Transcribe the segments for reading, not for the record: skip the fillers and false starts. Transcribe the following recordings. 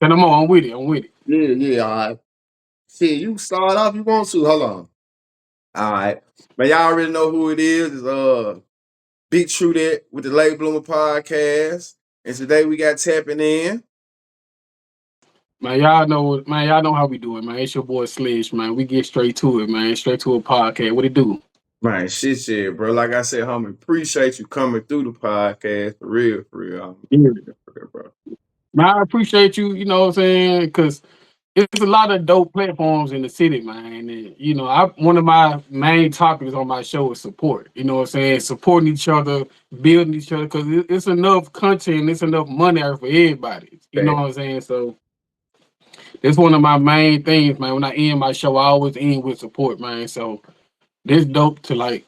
And I'm with it. I'm with it. Yeah, yeah, all right. Shit, you start off you want to. Hold on. All right. But y'all already know who it is. It's Big True That with the Late Bloomer Podcast. And today we got tapping in. Man, y'all know how we do it, man. It's your boy Sledge, man. We get straight to it, man. Straight to a podcast. What it do? Man, shit, bro. Like I said, homie, appreciate you coming through the podcast. For real, homie. Yeah. For real, bro. Man, I appreciate you, you know what I'm saying? Because it's a lot of dope platforms in the city, man. And, one of my main topics on my show is support. You know what I'm saying? Supporting each other, building each other, because it's enough content, it's enough money out for everybody. You know Fact. what I'm saying? So it's one of my main things, man. When I end my show, I always end with support, man. So it's dope to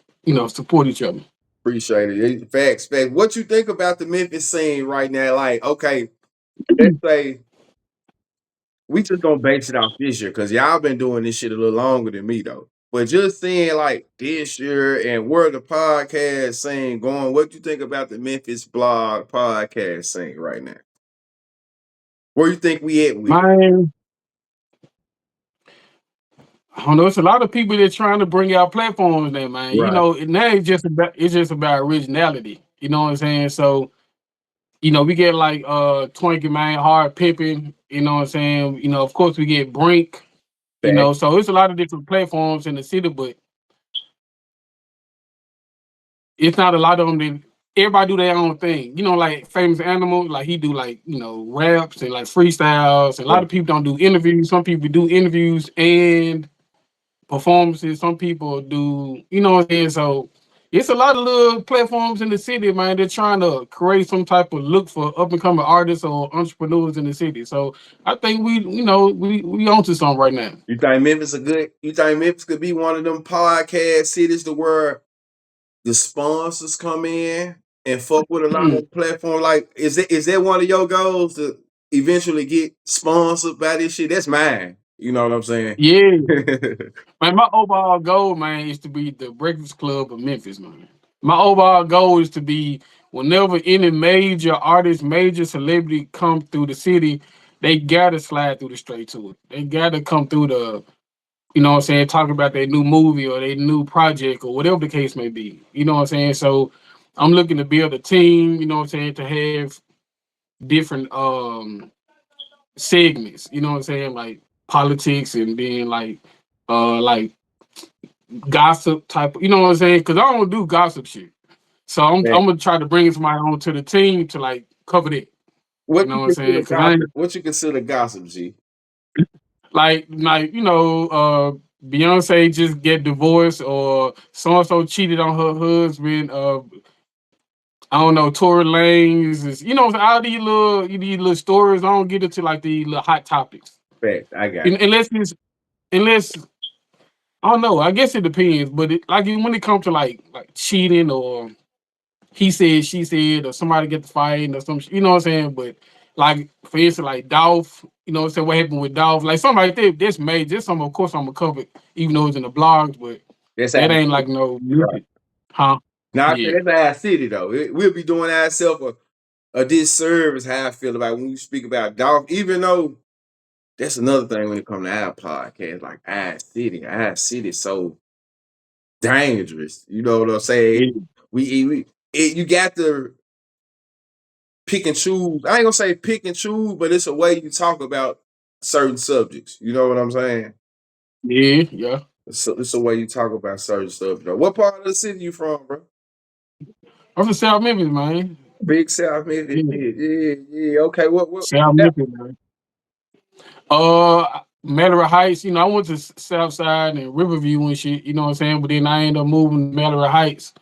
support each other. Appreciate it. Facts. What you think about the Memphis scene right now? Like, okay, let's say we just gonna base it off this year because y'all been doing this shit a little longer than me though. But just seeing like this year and where the podcast scene going, what you think about the Memphis blog podcast scene right now? Where you think we at with it? Man, I don't know. It's a lot of people that trying to bring out platforms there, man. Right. Now it's just about originality. You know what I'm saying? So, we get like Twinkie Man, Hard Pippin, you know what I'm saying? Of course we get Brink, Fact. so it's a lot of different platforms in the city, but it's not a lot of them that everybody do their own thing. Like Famous Animal, like he do like, raps and like freestyles. And a lot of people don't do interviews. Some people do interviews and performances. Some people do, you know what I'm saying? So it's a lot of little platforms in the city, man. They're trying to create some type of look for up and coming artists or entrepreneurs in the city. So I think we onto something right now. You think Memphis could be one of them podcast cities to where the sponsors come in and fuck with a lot of platform? Like, is that one of your goals to eventually get sponsored by this shit? That's mine. You know what I'm saying? Yeah. Man, my overall goal, man, is to be the Breakfast Club of Memphis, man. My overall goal is to be whenever any major artist, major celebrity come through the city, they gotta slide through the straight to it. They gotta come through the, you know what I'm saying, talk about their new movie or their new project or whatever the case may be. You know what I'm saying? So I'm looking to build a team, you know what I'm saying, to have different segments, you know what I'm saying, like politics and being like gossip type, you know what I'm saying? Because I don't do gossip shit. So I'm Man, gonna try to bring somebody on to the team to like cover that. You what know you what I'm saying? consider Because I gossip? ain't What you consider gossip, G? Beyonce just get divorced or so and so cheated on her husband. I don't know, Tory Lanez is, all these little stories. I don't get into like the little hot topics. Fact, I got Un- Unless it's unless I don't know. I guess it depends, but when it comes to like cheating or he said, she said, or somebody get the fight or some, you know what I'm saying. But like for instance, like Dolph, you know what I'm saying, what happened with Dolph, like something like that. That's major. This some, of course, I'm gonna cover, it, even though it's in the blogs, but that's that our ain't like city. no Right. music, huh? Now I say Yeah, that's our city though. We'll be doing ourselves a disservice how I feel about when we speak about Dolph, even though that's another thing when it comes to our podcast, like our city is so dangerous. You know what I'm saying? yeah, You got to pick and choose. I ain't gonna say pick and choose, but it's a way you talk about certain subjects. You know what I'm saying? yeah, yeah. It's a way you talk about certain stuff. Though. What part of the city you from, bro? I'm from South Memphis, man. Big South Memphis. Yeah, Yeah. Okay. What? South Memphis, man. Uh, Mallory Heights. I went to South Side and Riverview and shit. You know what I'm saying, but then I ended up moving to Mallory Heights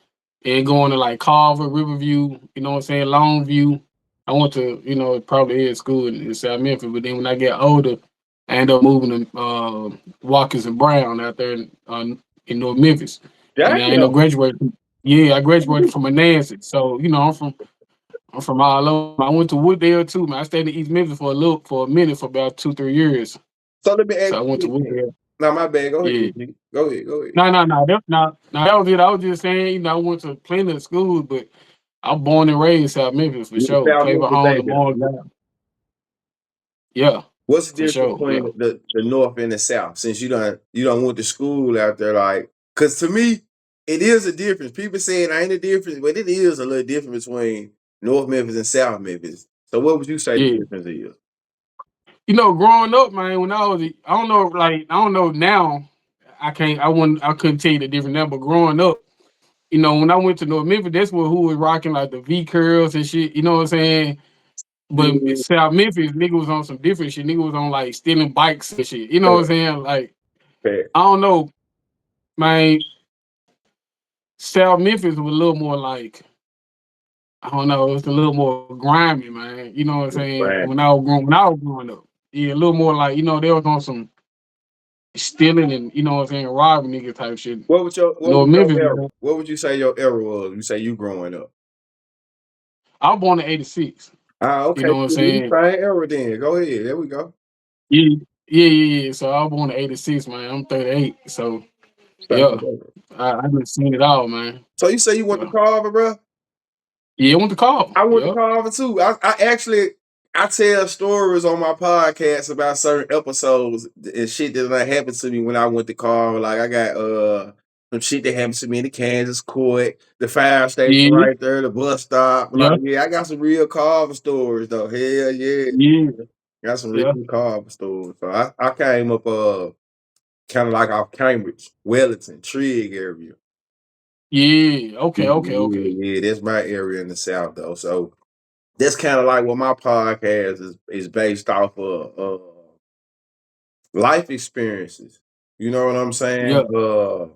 and going to like Carver, Riverview, you know what I'm saying, Longview. I went to, probably head school in South Memphis, but then when I get older, I end up moving to Watkins and Brown out there in North Memphis. And then I end up Damn. graduating. Yeah, I graduated from Manassas. So, I'm from all over. I went to Wooddale too, man. I stayed in East Memphis for a minute for about 2-3 years. So let me ask So I went to you this. Wooddale. Now my bad. Go Yeah. ahead. G. Go ahead. Go ahead. No, no, no. That was it. I was just saying, I went to plenty of schools, but I'm born and raised South Memphis for You sure. South Claver Memphis Home, baby. Lamar Down. Yeah, What's the for difference sure. between Yeah. the North and the South? Since you don't went to school out there, like, because to me, it is a difference. People say it ain't a difference, but it is a little difference between North Memphis and South Memphis. So what would you say the Yeah. difference is? Growing up, man, when I don't know, like, I don't know now. I couldn't tell you the difference now, but growing up, when I went to North Memphis, that's who was rocking like the V curls and shit. You know what I'm saying? But in Yeah, South Memphis, nigga was on some different shit. Nigga was on like stealing bikes and shit. You know what I'm fact, saying? Like, fact. I don't know, man. South Memphis was a little more like, I don't know, it's a little more grimy, man. You know what I'm saying? Right. When I was growing up, yeah, a little more like, they was on some stealing and you know what I'm saying, robbing niggas type shit. What was North your Memphis, era? man. What would you say your era was? You say you growing up. I was born in '86. Ah, You okay. know what I'm We saying? same era then. Go ahead. There we go. Yeah, yeah. So I was born in '86, man. I'm 38. So Same yeah, era. I've been seeing it all, man. So you say you went to Yeah, Carver, bro? yeah. I went to call. I went to Yep. Carver too. I actually I tell stories on my podcast about certain episodes and shit that done happened to me when I went to Carver. Like I got some shit that happened to me in the Kansas court, the fire station Yeah, right there, the bus stop. yeah, Like, yeah, I got some real Carver stories though. Hell yeah. yeah, Got some real yeah, Carver stories. So I came up kind of like off Cambridge, Wellington, Trigg area. yeah. Okay, Yeah, okay, okay. yeah, that's my area in the South though. So that's kind of like what my podcast is based off of life experiences. You know what I'm saying? Yeah,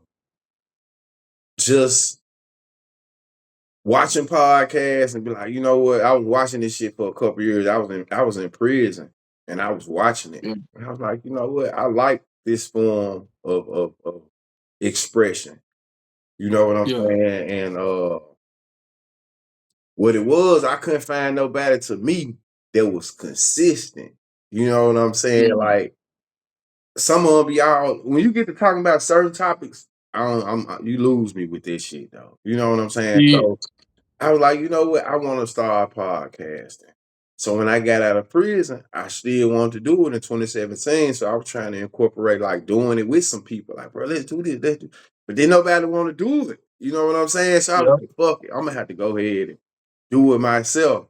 Just watching podcasts and be like, you know what? I was watching this shit for a couple years. I was in prison and I was watching it. yeah, And I was like, you know what? I like this form of expression. You know what I'm yeah, saying? And what it was, I couldn't find nobody to me that was consistent. You know what I'm saying? yeah, Like some of them be all when you get to talking about certain topics, you lose me with this shit though. You know what I'm saying? yeah, So I was like, you know what? I want to start podcasting. So when I got out of prison, I still wanted to do it in 2017. So I was trying to incorporate like doing it with some people. Like, bro, let's do this. But then nobody want to do it. You know what I'm saying? So I was yeah, like, fuck it. I'm gonna have to go ahead and do it myself.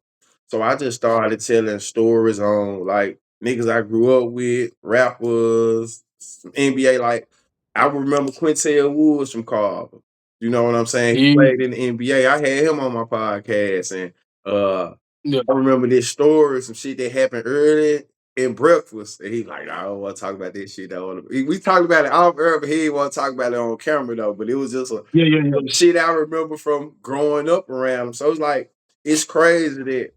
So I just started telling stories on like niggas I grew up with, rappers, some NBA. Like I remember Quintel Woods from Carver. You know what I'm saying? He yeah, played in the NBA. I had him on my podcast, and yeah, I remember this story, some shit that happened early in breakfast. And he's like, I don't want to talk about this shit though. We talked about it off air, but he didn't want to talk about it on camera though. But it was just yeah, yeah, yeah, some shit I remember from growing up around him. So it's like it's crazy that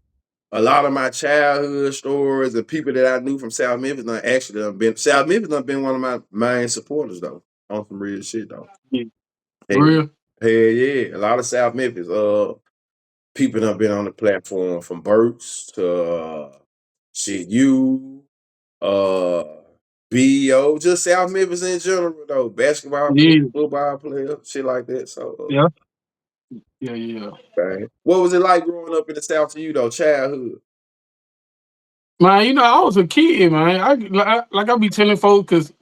a lot of my childhood stories and people that I knew from South Memphis done been South Memphis done been one of my main supporters though. On some real shit though. yeah. Hey, For real. hell yeah. A lot of South Memphis people done been on the platform from Burks to shit you, uh BO, just South Memphis in general though. Basketball players, Yeah, football players, shit like that. So yeah, yeah, yeah. man. What was it like growing up in the South to you though, childhood? Man, I was a kid, man. I be telling folks because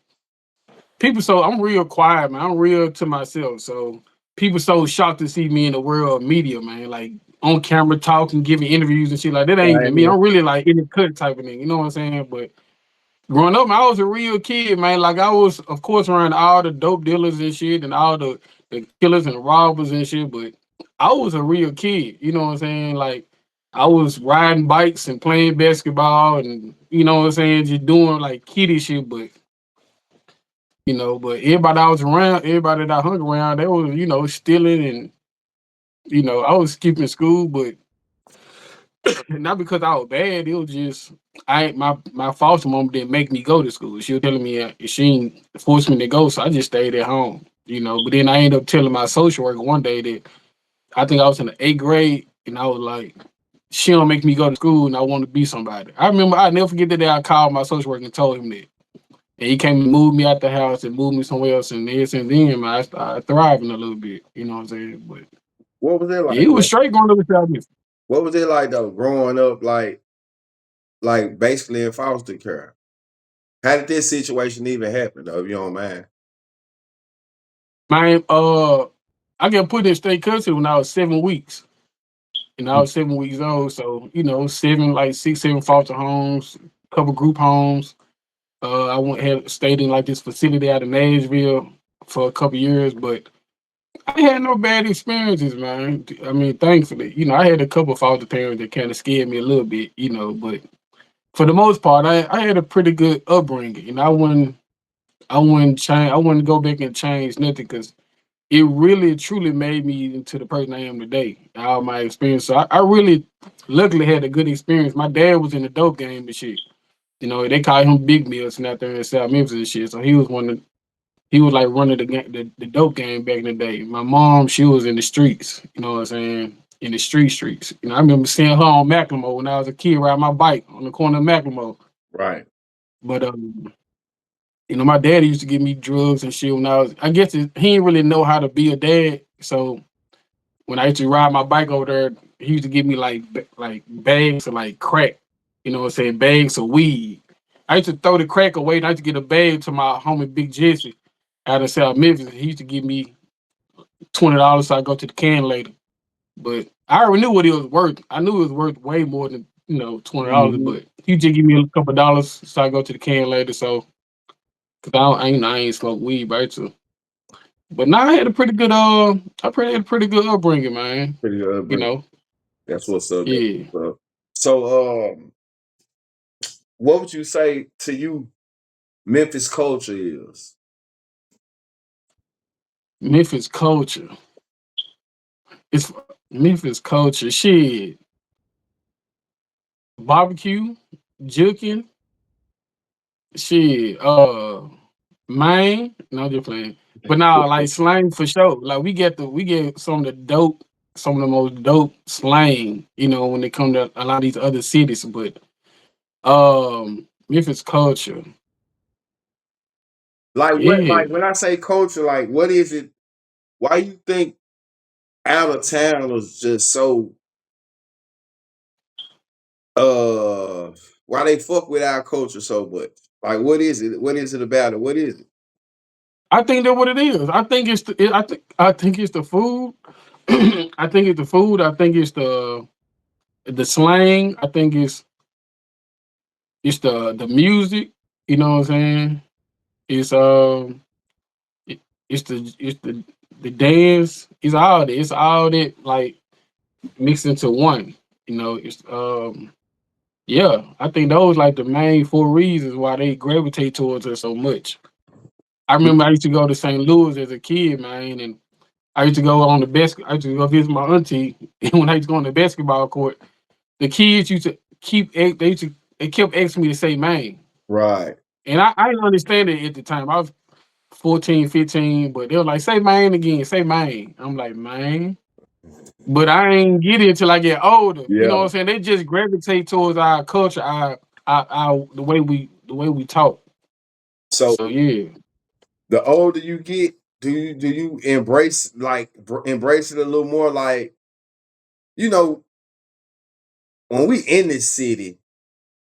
people so I'm real quiet, man. I'm real to myself. So people so shocked to see me in the world of media, man. Like on camera talking, giving interviews and shit like that ain't even Same me. here. I'm really like in the cut type of thing. You know what I'm saying? But growing up, man, I was a real kid, man. Like I was, of course, around all the dope dealers and shit, and all the killers and robbers and shit. But I was a real kid. You know what I'm saying? Like I was riding bikes and playing basketball, and you know what I'm saying, just doing like kiddie shit. But but everybody I was around, everybody that I hung around, they was stealing and I was skipping school, but not because I was bad. It was just my foster mom didn't make me go to school. She was telling me she didn't force me to go, so I just stayed at home. But then I ended up telling my social worker one day that I think I was in the 8th grade, and I was like, she don't make me go to school, and I want to be somebody. I remember I never forget the day I called my social worker and told him that. And he came and moved me out the house and moved me somewhere else. And ever since then, man, I started thriving a little bit. You know what I'm saying? But What was it yeah, like it was though? straight going to the South. What was it like though, growing up, like like basically in foster care. How did this situation even happen, though, if you don't mind? Man, I got put in state custody when I was 7 weeks. And I was 7 weeks old. So, like 6, 7 foster homes, couple group homes. I had stayed in like this facility out of Nashville for a couple years, but I had no bad experiences, man. I mean, thankfully, I had a couple foster parents that kind of scared me a little bit, but for the most part, I had a pretty good upbringing, and I wouldn't change. I wouldn't go back and change nothing because it really truly made me into the person I am today. All my experience. So I really luckily had a good experience. My dad was in the dope game and shit. They call him Big Mills out there in South Memphis and shit. So he was like running the dope game back in the day. My mom, she was in the streets, you know what I'm saying? In the streets. I remember seeing her on Macklemore when I was a kid riding my bike on the corner of Macklemore. Right. But my daddy used to give me drugs and shit when I guess he didn't really know how to be a dad. So when I used to ride my bike over there, he used to give me like bags of like crack, you know what I'm saying, bags of weed. I used to throw the crack away and I used to get a bag to my homie Big Jesse out of South Memphis. He used to give me $20 so I go to the can later. But I already knew what it was worth. I knew it was worth way more than $20, but he just give me a couple dollars so I go to the can later. So because I ain't smoke weed, right? So, but now I had a pretty good had a pretty good upbringing, man. Pretty good upbringing. That's what's up. Yeah. So what would you say to you Memphis culture is? Memphis culture. It's Memphis culture. Shit. Barbecue, juking, shit, man. No, just playing. But now, like slang for sure. Like we get some of the most dope slang, when it come to a lot of these other cities. But Memphis culture. Like what? Yeah. Like when I say culture, like what is it? Why you think out of town was just so? Why they fuck with our culture so much? Like what is it? What is it about it? What is it? I think that's what it is. I think I think it's the food. I think it's the food. I think it's the slang. I think it's the music. You know what I'm saying? It's it's the dance. It's all that like mixed into one. It's yeah. I think those like the main 4 reasons why they gravitate towards us so much. I remember I used to go to St. Louis as a kid, man, and I used to go on the best. I used to go visit my auntie, and when I used to go on the basketball court, the kids used to they kept asking me to say man. Right. And I didn't understand it at the time. I was 14, 15, but they were like, say man again, say man. I'm like, man. But I ain't get it until I get older. You know what I'm saying? They just gravitate towards our culture, our the way we talk. So yeah. the older you get, do you embrace embrace it a little more? Like, when we in this city,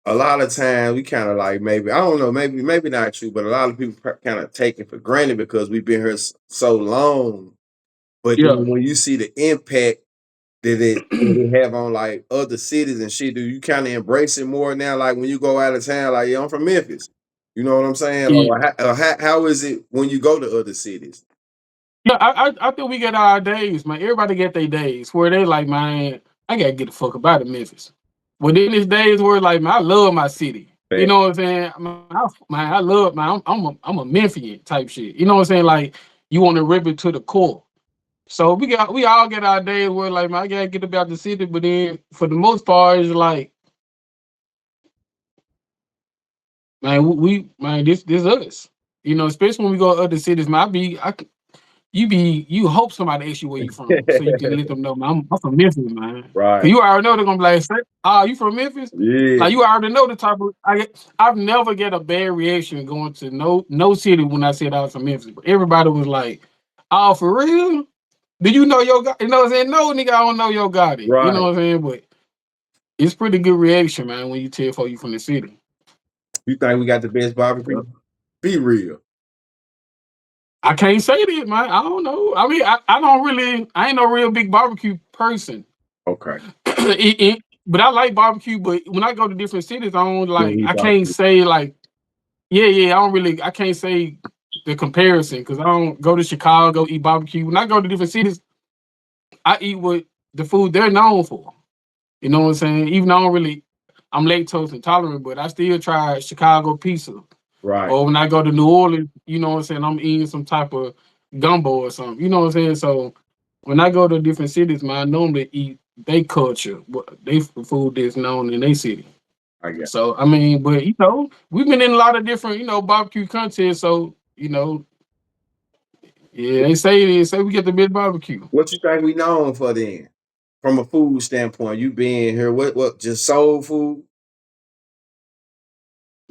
a lot of times we kind of like maybe I don't know, maybe not true, but a lot of people kind of take it for granted because we've been here so long. But Yeah. then when you see the impact that it have on like other cities and shit, do you kind of embrace it more now? Like when you go out of town, like I'm from Memphis, you know what I'm saying? Yeah. Or how is it when you go to other cities? Yeah, I think we get our days, man. Everybody get their days where they like, man, I gotta get the fuck up out of Memphis. But then there's days where like, man, I love my city. You know what I'm saying? I love, man. I'm a Memphian type shit. You know what I'm saying? Like you want to rip it to the core. So we all get our days where like, man, I gotta get about the city. But then for the most part, it's like, man, man, this us. Especially when we go to other cities, man. You hope somebody asks you where you from, so you can let them know, man, I'm from Memphis, man. Right. Cause you already know they're gonna be like, you from Memphis? Yeah. Like you already know the type of. I've never get a bad reaction going to no city when I said I was from Memphis. But everybody was like, "Oh, for real? Do you know your guy?" You know what I'm saying? No, nigga, I don't know your Gotti. You know Right. what I'm saying? But it's pretty good reaction, man, when you tell folk you from the city. You think we got the best barbecue? Be real. I can't say that, man. I don't know. I mean, I don't really. I ain't no real big barbecue person. Okay. But I like barbecue. But when I go to different cities, I don't Yeah, like. he I can't barbecue. say like, yeah. I don't really. I can't say the comparison because I don't go to Chicago eat barbecue. When I go to different cities, I eat what the food they're known for. You know what I'm saying? Even though I don't really, I'm lactose intolerant, but I still try Chicago pizza. Right. Or when I go to New Orleans, you know what I'm saying, I'm eating some type of gumbo or something. You know what I'm saying? So when I go to different cities, man, I normally eat they culture, they food that's known in their city. I guess. So I mean, but you know, we've been in a lot of different, barbecue contests. So yeah, they say we get the best barbecue. What you think we known for then? From a food standpoint, you being here, what just soul food?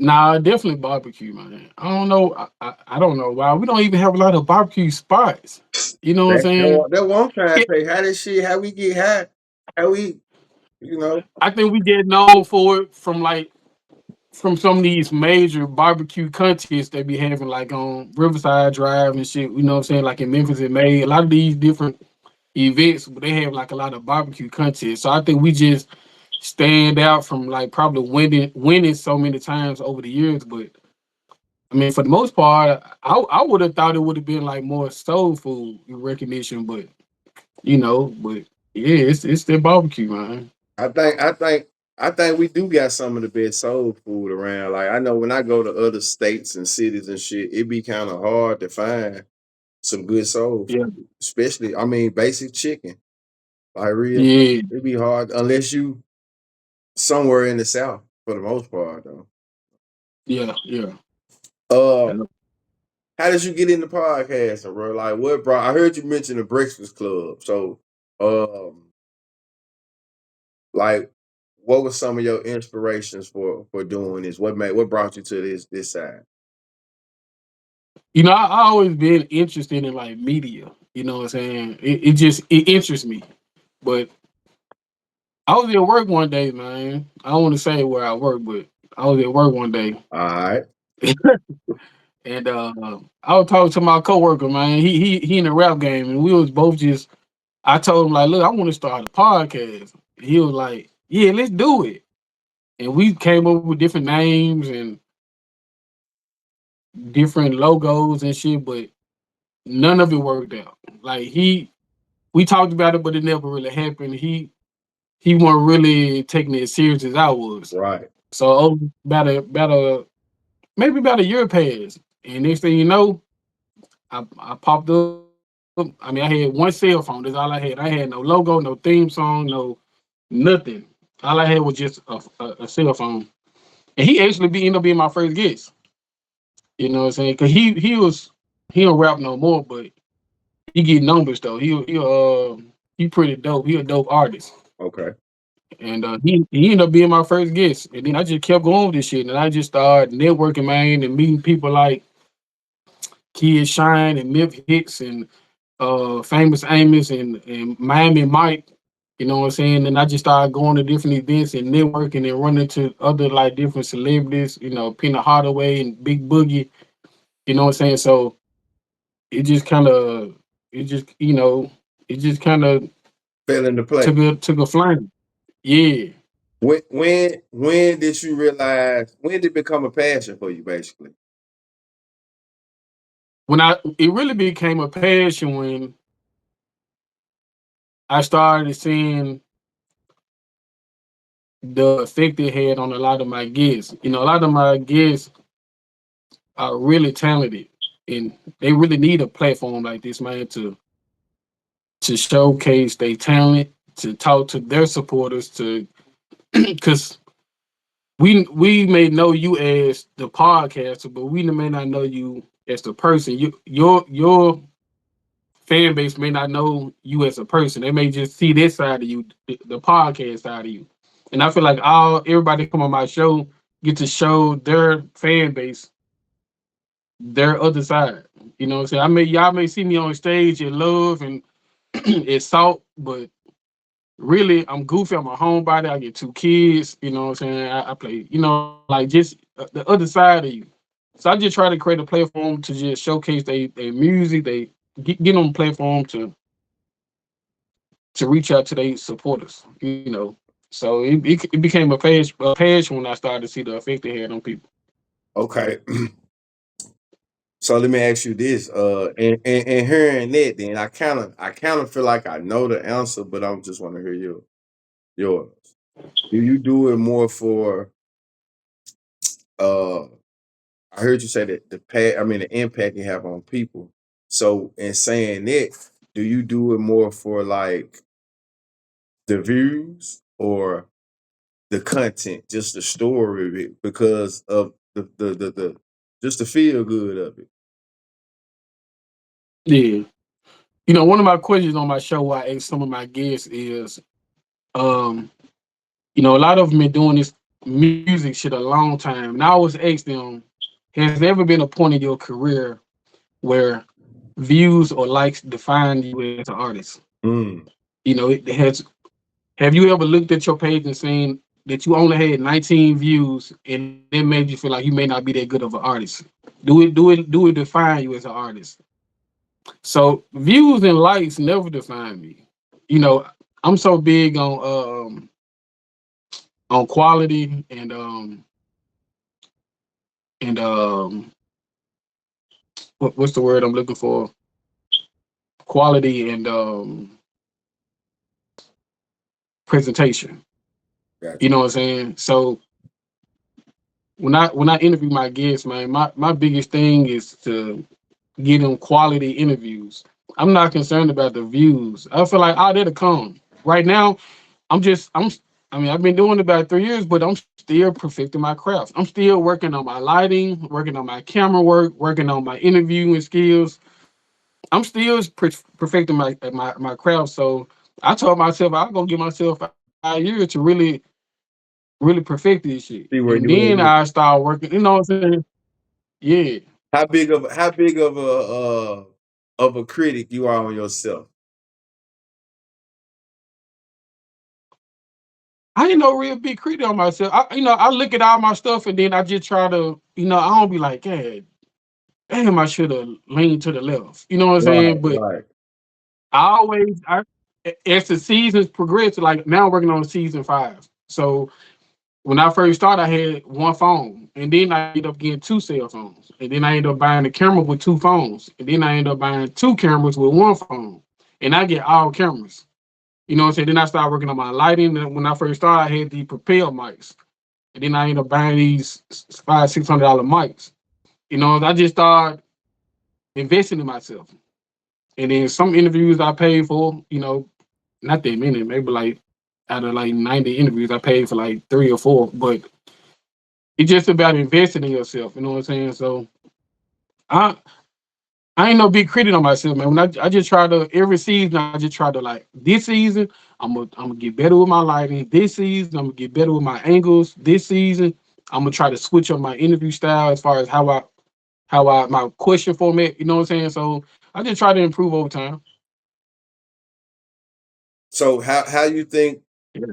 Nah, definitely barbecue, man. I don't know. I don't know why we don't even have a lot of barbecue spots. You know what I'm saying? That what I'm trying to say. How this shit, how we get high, how we, you know. I think we get known for it from some of these major barbecue contests they be having, like on Riverside Drive and shit. You know what I'm saying? Like in Memphis and May, a lot of these different events, they have like a lot of barbecue contests. So I think we just stand out from like probably winning so many times over the years. But I mean, for the most part, I would have thought it would have been like more soul food recognition, but but yeah, it's their barbecue, man. I think I think I think we do got some of the best soul food around. Like I know when I go to other states and cities and shit, it be kind of hard to find some good soul Yeah, food. Especially, I mean, basic chicken. Like real, yeah, it be hard unless you somewhere in the south for the most part though. yeah. Uh Yeah. how did you get into podcasting, bro? Like what bro? I heard you mention the Breakfast Club. So um like what was some of your inspirations for doing this? What brought you to this side? I always been interested in like media. You know what I'm saying? It interests me. But I was at work one day, man. I don't want to say where I work, but I was at work one day, All right. and I was talking to my coworker, man. He in the rap game, and we was both just. I told him like, look, I want to start a podcast. He was like, yeah, let's do it. And we came up with different names and different logos and shit, but none of it worked out. Like we talked about it, but it never really happened. He wasn't really taking it as serious as I was. Right. So maybe about a year passed, and next thing you know, I popped up. I mean, I had one cell phone. That's all I had. I had no logo, no theme song, no nothing. All I had was just a cell phone, and he actually ended up being my first guest. You know what I'm saying? Cause he don't rap no more, but he get numbers though. He pretty dope. He a dope artist. Okay. And he ended up being my first guest. And then I just kept going with this shit. And I just started networking, man, and meeting people like Kid Shine and Nip Hicks and Famous Amos and Miami Mike. You know what I'm saying? And I just started going to different events and networking and running into other like different celebrities, Peanut Hardaway and Big Boogie. You know what I'm saying? So it just kind of, it just, it just kind of Fell into play. took a flame. Yeah. When did you realize when did it become a passion for you basically? It really became a passion when I started seeing the effect it had on a lot of my guests. A lot of my guests are really talented, and they really need a platform like this, man, to showcase their talent, to talk to their supporters, to because we may know you as the podcaster, but we may not know you as the person. Your fan base may not know you as a person. They may just see this side of you, the podcast side of you. And I feel like everybody come on my show get to show their fan base their other side. You know what I'm saying? Y'all may see me on stage at Love and at Salt, but really, I'm goofy. I'm a homebody. I get 2 kids. You know what I'm saying? I play. You know, like just the other side of you. So I just try to create a platform to just showcase they music. They get on the platform to reach out to their supporters. You know, so it became a passion when I started to see the effect it had on people. Okay. So let me ask you this. And hearing that, then I kind of feel like I know the answer, but I just want to hear yours. Do you do it more for uh I heard you say that the impact you have on people. So in saying that, do you do it more for like the views or the content, just the story of it, because of the just the feel good of it? Yeah. You know, one of my questions on my show I ask some of my guests is, um, you know, a lot of them been doing this music shit a long time. And I always ask them, has there ever been a point in your career where views or likes define you as an artist? Mm. You know, it has. Have you ever looked at your page and seen that you only had 19 views and it made you feel like you may not be that good of an artist? Do it define you as an artist? So views and likes never define me. You know, I'm so big on quality and what's the word I'm looking for? Quality and presentation. You Gotcha. know what I'm saying? So when I interview my guests, man, my biggest thing is to get them quality interviews. I'm not concerned about the views. I feel like that'll come. Right now, I'm I mean, I've been doing it about 3 years, but I'm still perfecting my craft. I'm still working on my lighting, working on my camera work, working on my interviewing skills. I'm still perfecting my craft. So I told myself I'm gonna give myself 5 years to really perfect this shit, See where and you then at. I start working. You know what I'm saying? Yeah. How big of a critic you are on yourself? I ain't no real big critic on myself. I look at all my stuff and then I just try to, I don't be like, "God damn, I should have leaned to the left." You know what I'm Right, saying? But right. as the seasons progress, like now I'm working on season 5. So when I first started, I had one phone, and then I ended up getting 2 cell phones, and then I ended up buying a camera with 2 phones, and then I ended up buying 2 cameras with one phone, and I get all cameras. You know what I'm saying? Then I started working on my lighting. And when I first started, I had the propel mics. And then I ended up buying these $500-$600 mics. I just started investing in myself. And then some interviews I paid for, not that many, maybe like out of like 90 interviews, I paid for like 3 or 4. But it's just about investing in yourself. You know what I'm saying? So I I ain't no big critic on myself, man. When I just try to every season, I just try to like this season, I'm gonna get better with my lighting. This season, I'm gonna get better with my angles. This season, I'm gonna try to switch up my interview style as far as how I my question format. You know what I'm saying? So I just try to improve over time. So how you think, Yeah.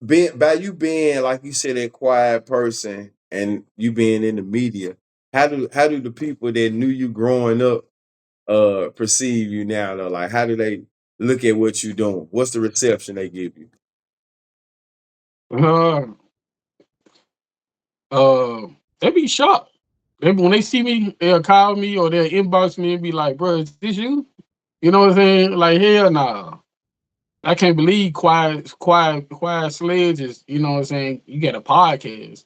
being by you being like you said, a quiet person, and you being in the media, how do the people that knew you growing up perceive you now though? Like how do they look at what you doing? What's the reception they give you? Uh, uh, they be shocked. When they see me, they'll call me or they'll inbox me and be like, "Bro, is this you?" You know what I'm saying? Like, hell nah. I can't believe Quiet Sledge is, you know what I'm saying, you get a podcast.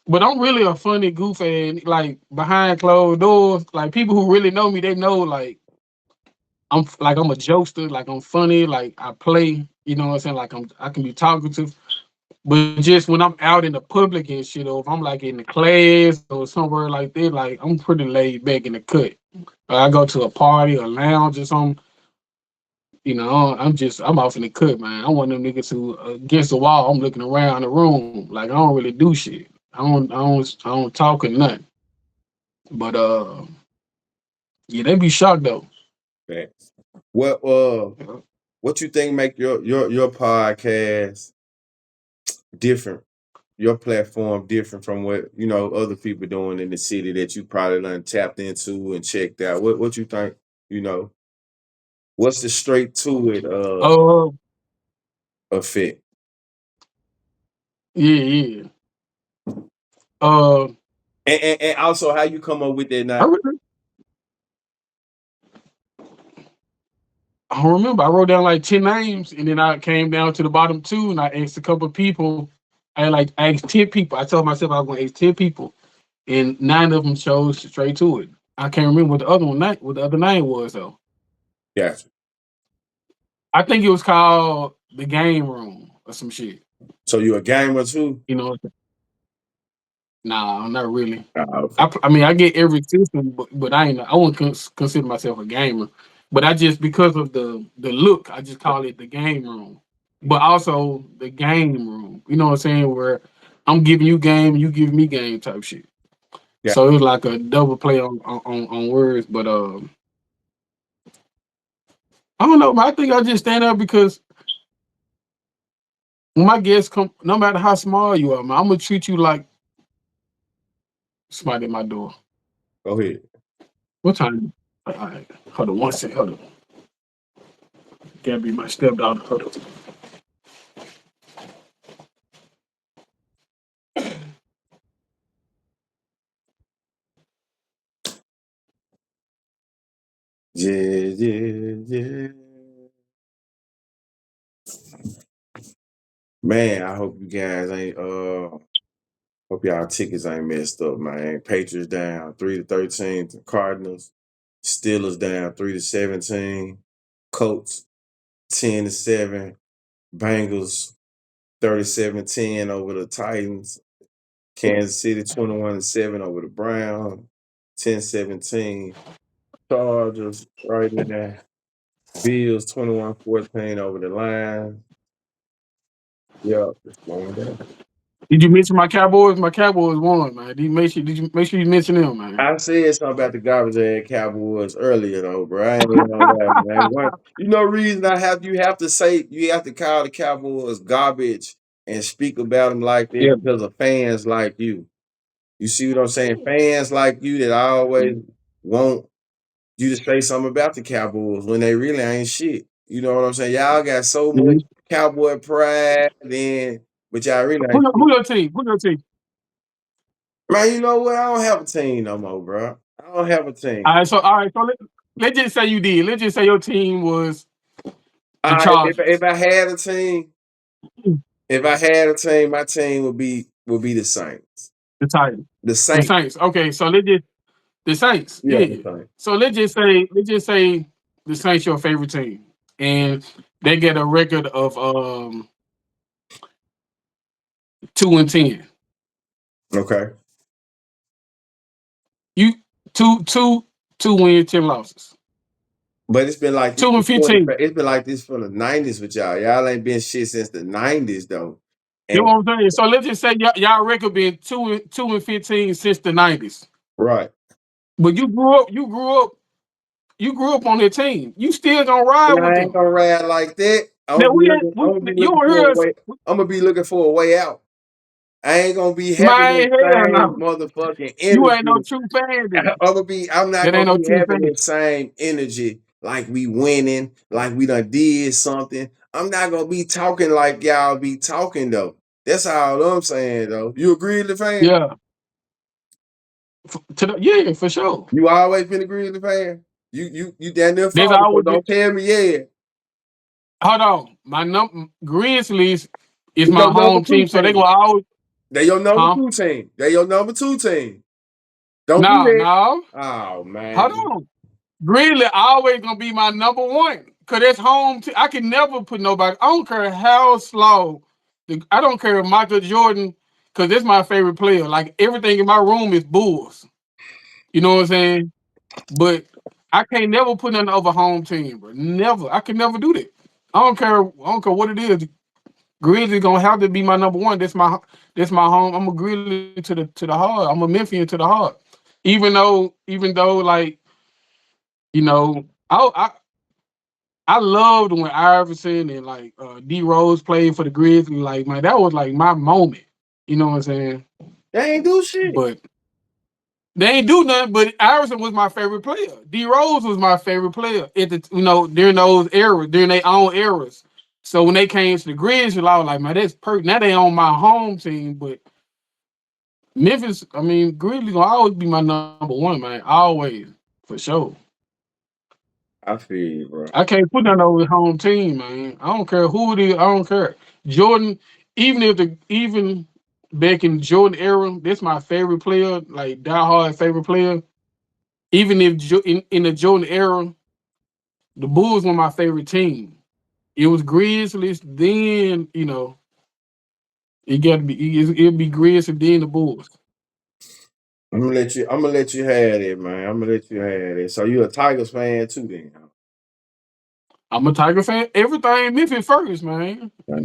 But I'm really a funny goof, and like behind closed doors, like people who really know me, they know like I'm a jokester, like I'm funny, like I play, you know what I'm saying, like I can be talkative. But just when I'm out in the public and shit, or if I'm like in the class or somewhere like that, like I'm pretty laid back in the cut. I go to a party or lounge or something. I'm off in the cut, man. I'm one of them niggas who against the wall. I'm looking around the room like I don't really do shit. I don't talk or nothing. But yeah, they be shocked though. Facts. What uh You know? what you think make your podcast different, your platform different from what other people doing in the city that you probably done tapped into and checked out? What you think? What's the straight to it Uh, effect? yeah. Uh, And also how you come up with that I now? really, I don't remember. I wrote down like 10 names, and then I came down to the bottom two, and I asked a couple of people. I asked 10 people. I told myself I was going to ask 10 people, and 9 of them chose straight to it. I can't remember what the other name was though. Gotcha. I think it was called the Game Room or some shit. So you a gamer too? You know, nah, not really. Okay. I mean, I get every system, but I wouldn't consider myself a gamer. But I just because of the look, I just call it the Game Room. But also the Game Room. You know what I'm saying? Where I'm giving you game, you give me game type shit. Yeah. So it was like a double play on words. But I don't know. Man, I think I just stand up because when my guests come, no matter how small you are, man, I'm gonna treat you like somebody at my door. Go ahead. What time? All right, hold on one second. Hold on. Gabby, my stepdaughter. Hold on. Yeah. Man, I hope you guys ain't hope y'all tickets ain't messed up, man. Patriots down 3-13 to Cardinals. Steelers down 3-17. Colts 10-7. Bengals 37-10 over the Titans. Kansas City 21-7 over the Browns. 10-17. Chargers right in there. Bills 21-14 over the Lions. Yep, it's going down. Did you mention my Cowboys? My Cowboys won, man. Did you make sure you mention them, man? I said something about the garbage ass Cowboys earlier though, bro. I ain't even on that, man. Reason you have to call the Cowboys garbage and speak about them like that Yeah. because of fans like you. You see what I'm saying? Fans like you that always want you to say something about the Cowboys when they really ain't shit. You know what I'm saying? Y'all got so much Cowboy pride, but y'all really ain't Who shit. your team? Who your team? Man, you know what? I don't have a team no more, bro. I don't have a team. All right. So let's just say you did. Let's just say your team was the Chargers. If I had a team, my team would be the Saints. The Titans. The The Saints. Saints. Okay, so the Saints. Yeah, Yeah. the Saints. So let's just say the Saints your favorite team, and they get a record of 2-10. Okay. You two wins, 10 losses. But it's been like this 2-15. it's been like this from the 90s with y'all. Y'all ain't been shit since the 90s though. You And know what I'm saying? So let's just say y'all record been 2-15 since the 90s. right. But you grew up on their team. You still gonna ride Yeah, with I ain't them. gonna ride like that. Now you don't hear us, I'm gonna be looking for a way out. I ain't gonna be having man. the Hell same no, motherfucking you ain't no energy. true fan. Then. I'm not That ain't gonna no be true having fan. the same energy like we winning, like we done did something. I'm not gonna be talking like y'all be talking though. That's all I'm saying though. You agree with the fan? Yeah, yeah, for sure. You always been a Grizzly fan? You down there There's father, so always been. don't tell me yeah. Hold on, my Grizzlies is They my your number home two team, so they team. gonna always. They your number Huh? two team. They your number two team. Don't do No, that. no. Oh Hold man. on. Grizzly always gonna be my number one. Cause that's home. I can never put nobody. I don't care how slow. I don't care if Michael Jordan, cause that's my favorite player. Like everything in my room is Bulls. You know what I'm saying? But I can't never put nothing over home team, bro. Never. I can never do that. I don't care. I don't care what it is. Grizzly gonna have to be my number one. That's my home. I'm a Grizzly to the heart. I'm a Memphian to the heart. Even though like I I loved when Iverson and like D Rose played for the Grizzlies. Like, man, that was like my moment. You know what I'm saying? They ain't do shit. But they ain't do nothing. But Iverson was my favorite player. D Rose was my favorite player at the during those eras, during their own eras. So when they came to the Grizzlies, I was like, man, that's perfect. Now they on my home team, but Memphis, I mean, Grizzlies gonna always be my number one, man. Always, for sure. I feel you, bro. I can't put that over the home team, man. I don't care who it is. I don't care. Jordan, even back in Jordan era, that's my favorite player, like diehard favorite player. Even if in the Jordan era, the Bulls were my favorite team. It was Grizzlies, then it got to be it'll be Grizzlies, then the Bulls. I'm gonna let you have it, man. I'm gonna let you have it. So you a Tigers fan too, then? I'm a Tiger fan. Everything Memphis first, man. Huh?